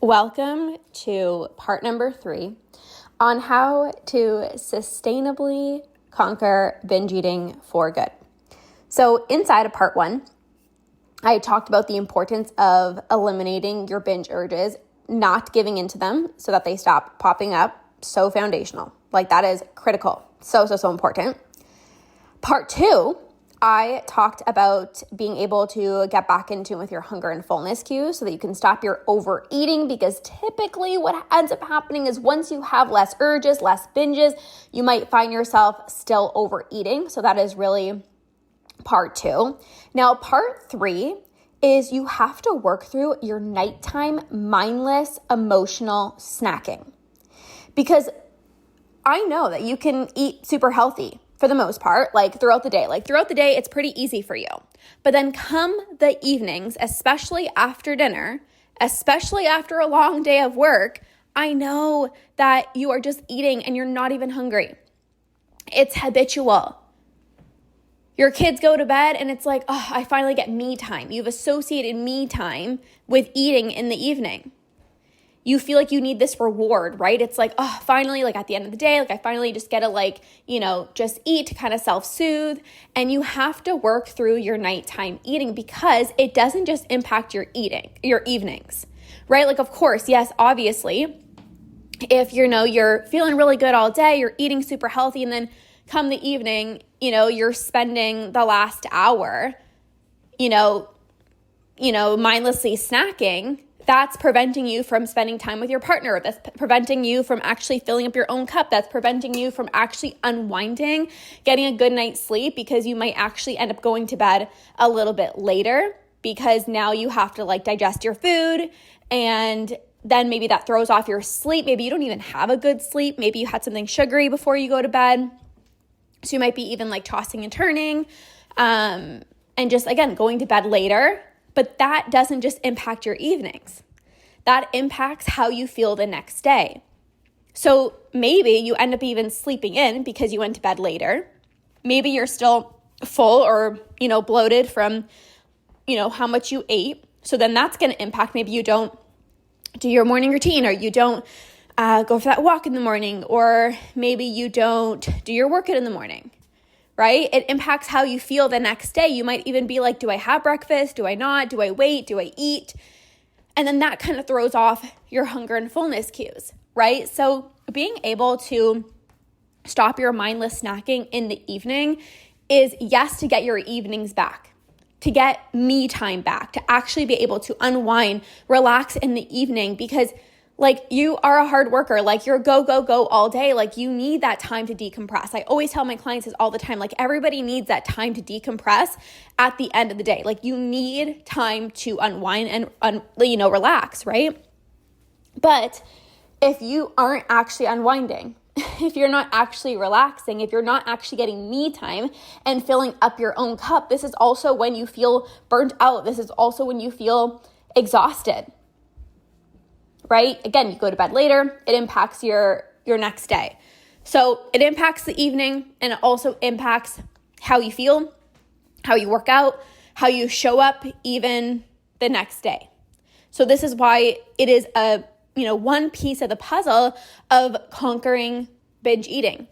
Welcome to part number 3 on how to sustainably conquer binge eating for good. So inside of part 1, I talked about the importance of eliminating your binge urges, not giving into them so that they stop popping up. So foundational. Like that is critical. So important. Part 2, I talked about being able to get back in tune with your hunger and fullness cues so that you can stop your overeating, because typically what ends up happening is once you have less urges, less binges, you might find yourself still overeating. So that is really part 2. Now, part 3 is you have to work through your nighttime mindless emotional snacking, because I know that you can eat super healthy for the most part, like throughout the day. Like throughout the day, it's pretty easy for you. But then come the evenings, especially after dinner, especially after a long day of work, I know that you are just eating and you're not even hungry. It's habitual. Your kids go to bed and it's like, oh, I finally get me time. You've associated me time with eating in the evening. You feel like you need this reward, right? It's like, oh, finally, like at the end of the day, like I finally just get to just eat to kind of self-soothe. And you have to work through your nighttime eating, because it doesn't just impact your evenings, right? Like, of course, yes, obviously, if you're feeling really good all day, you're eating super healthy, and then come the evening, you're spending the last hour, mindlessly snacking. That's preventing you from spending time with your partner. That's preventing you from actually filling up your own cup. That's preventing you from actually unwinding, getting a good night's sleep, because you might actually end up going to bed a little bit later, because now you have to digest your food, and then maybe that throws off your sleep. Maybe you don't even have a good sleep. Maybe you had something sugary before you go to bed. So you might be even tossing and turning, and just, again, going to bed later. But that doesn't just impact your evenings. That impacts how you feel the next day. So maybe you end up even sleeping in because you went to bed later. Maybe you're still full or, bloated from, how much you ate. So then that's going to impact. Maybe you don't do your morning routine, or you don't go for that walk in the morning, or maybe you don't do your workout in the morning. Right? It impacts how you feel the next day. You might even be like, do I have breakfast? Do I not? Do I wait? Do I eat? And then that kind of throws off your hunger and fullness cues, right? So being able to stop your mindless snacking in the evening is, yes, to get your evenings back, to get me time back, to actually be able to unwind, relax in the evening, because you are a hard worker, you're go all day. You need that time to decompress. I always tell my clients this all the time. Everybody needs that time to decompress at the end of the day. You need time to unwind and, relax, right? But if you aren't actually unwinding, if you're not actually relaxing, if you're not actually getting me time and filling up your own cup, this is also when you feel burnt out. This is also when you feel exhausted. Right? Again, you go to bed later, it impacts your next day. So it impacts the evening, and it also impacts how you feel, how you work out, how you show up even the next day. So this is why it is one piece of the puzzle of conquering binge eating.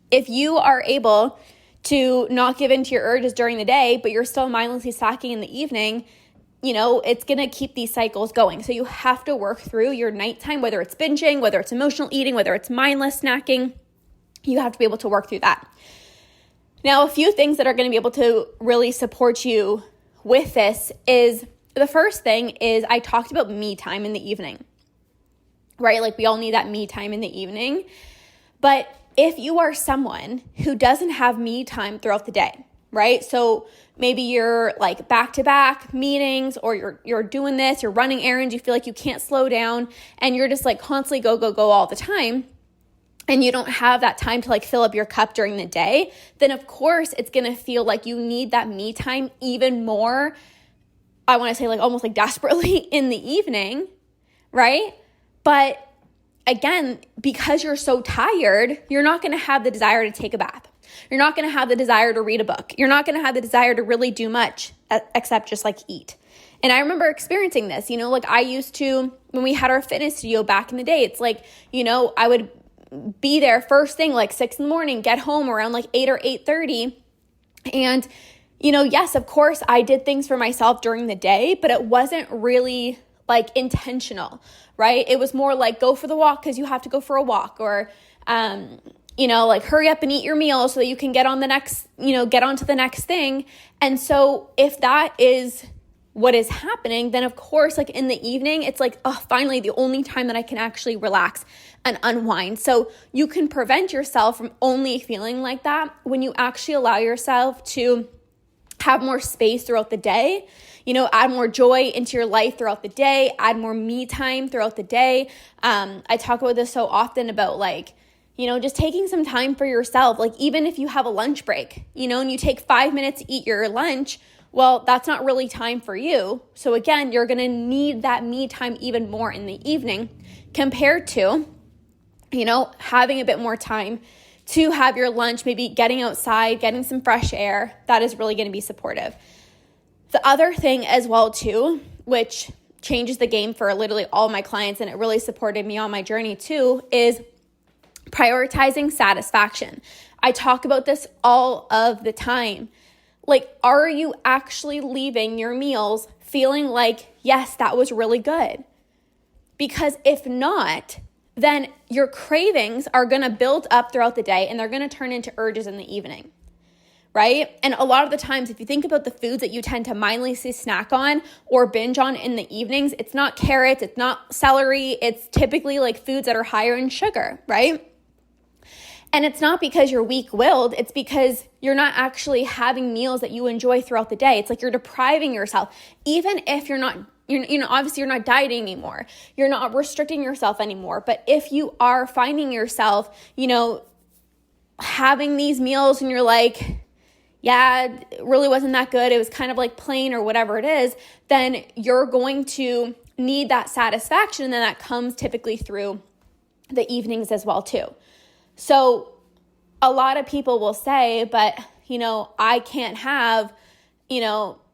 If you are able to not give in to your urges during the day, but you're still mindlessly snacking in the evening, it's going to keep these cycles going. So you have to work through your nighttime, whether it's binging, whether it's emotional eating, whether it's mindless snacking. You have to be able to work through that. Now, a few things that are going to be able to really support you with this is, the first thing is, I talked about me time in the evening, right? We all need that me time in the evening. But if you are someone who doesn't have me time throughout the day, right? So maybe you're back-to-back meetings, or you're doing this, you're running errands, you feel like you can't slow down, and you're just constantly go all the time, and you don't have that time to fill up your cup during the day, then of course it's going to feel like you need that me time even more. I want to say almost desperately in the evening, right? But again, because you're so tired, you're not going to have the desire to take a bath. You're not going to have the desire to read a book. You're not going to have the desire to really do much except just eat. And I remember experiencing this, like I used to, when we had our fitness studio back in the day, it's like, I would be there first thing, like 6 a.m, get home around like 8 or 8:30. And, yes, of course I did things for myself during the day, but it wasn't really like intentional, right? It was more like go for the walk because you have to go for a walk, or, like hurry up and eat your meal so that you can get on to the next thing. And so if that is what is happening, then of course, like in the evening, it's like, oh, finally the only time that I can actually relax and unwind. So you can prevent yourself from only feeling like that when you actually allow yourself to have more space throughout the day, add more joy into your life throughout the day, add more me time throughout the day. I talk about this so often about like, just taking some time for yourself. Like even if you have a lunch break, and you take 5 minutes to eat your lunch, well, that's not really time for you. So again, you're going to need that me time even more in the evening compared to, having a bit more time to have your lunch, maybe getting outside, getting some fresh air. That is really going to be supportive. The other thing as well too, which changes the game for literally all my clients, and it really supported me on my journey too, is prioritizing satisfaction. I talk about this all of the time. Like, are you actually leaving your meals feeling like, yes, that was really good? Because if not, then your cravings are going to build up throughout the day and they're going to turn into urges in the evening, right? And a lot of the times, if you think about the foods that you tend to mindlessly snack on or binge on in the evenings, it's not carrots, it's not celery, it's typically like foods that are higher in sugar, right? And it's not because you're weak-willed, it's because you're not actually having meals that you enjoy throughout the day. It's like you're depriving yourself, even if you're not, obviously you're not dieting anymore. You're not restricting yourself anymore. But if you are finding yourself, having these meals and you're like, yeah, it really wasn't that good, it was kind of like plain or whatever it is, then you're going to need that satisfaction. And then that comes typically through the evenings as well too. So a lot of people will say, but, I can't have,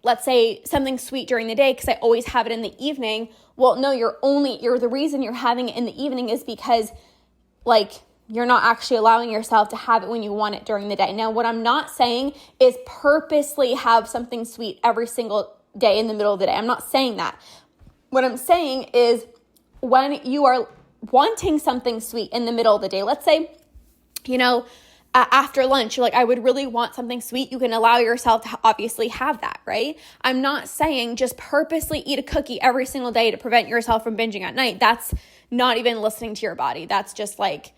let's say something sweet during the day because I always have it in the evening. Well, no, the reason you're having it in the evening is because like you're not actually allowing yourself to have it when you want it during the day. Now, what I'm not saying is purposely have something sweet every single day in the middle of the day. I'm not saying that. What I'm saying is when you are wanting something sweet in the middle of the day, let's say, after lunch, you're like, I would really want something sweet. You can allow yourself to obviously have that, right? I'm not saying just purposely eat a cookie every single day to prevent yourself from binging at night. That's not even listening to your body. That's just like,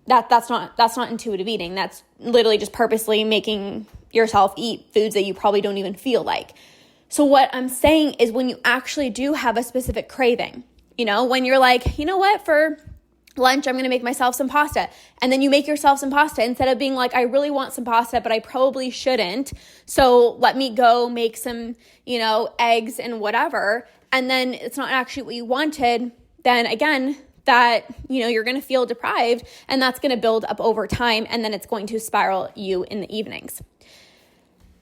that's not intuitive eating. That's literally just purposely making yourself eat foods that you probably don't even feel like. So what I'm saying is when you actually do have a specific craving, when you're like, you know what, for lunch, I'm going to make myself some pasta. And then you make yourself some pasta instead of being like, I really want some pasta, but I probably shouldn't. So let me go make some, eggs and whatever. And then it's not actually what you wanted. Then again, that, you're going to feel deprived and that's going to build up over time. And then it's going to spiral you in the evenings.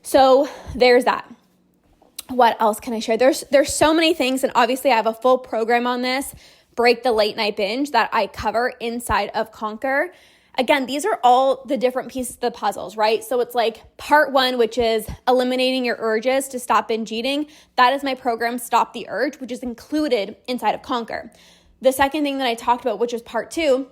So there's that. What else can I share? There's so many things. And obviously I have a full program on this. Break the late night binge that I cover inside of Conquer. Again, these are all the different pieces of the puzzles, right? So it's like part 1, which is eliminating your urges to stop binge eating. That is my program, Stop the Urge, which is included inside of Conquer. The second thing that I talked about, which is part 2,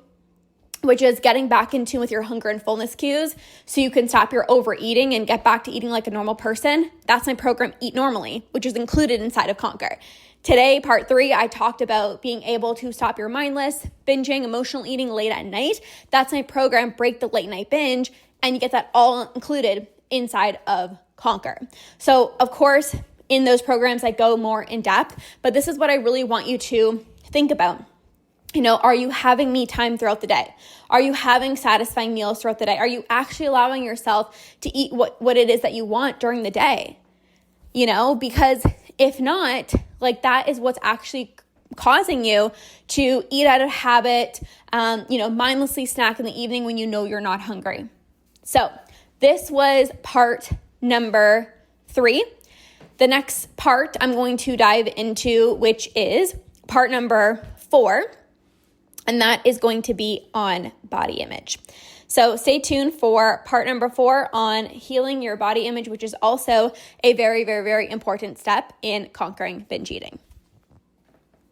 which is getting back in tune with your hunger and fullness cues so you can stop your overeating and get back to eating like a normal person. That's my program, Eat Normally, which is included inside of Conquer. Today, part 3, I talked about being able to stop your mindless, binging, emotional eating late at night. That's my program, Break the Late Night Binge, and you get that all included inside of Conquer. So, of course, in those programs, I go more in depth, but this is what I really want you to think about. Are you having me time throughout the day? Are you having satisfying meals throughout the day? Are you actually allowing yourself to eat what it is that you want during the day? Because if not, like that is what's actually causing you to eat out of habit, mindlessly snack in the evening when you're not hungry. So this was part number 3. the next part I'm going to dive into, which is part number 4, and that is going to be on body image. So stay tuned for part number 4 on healing your body image, which is also a very, very, very important step in conquering binge eating.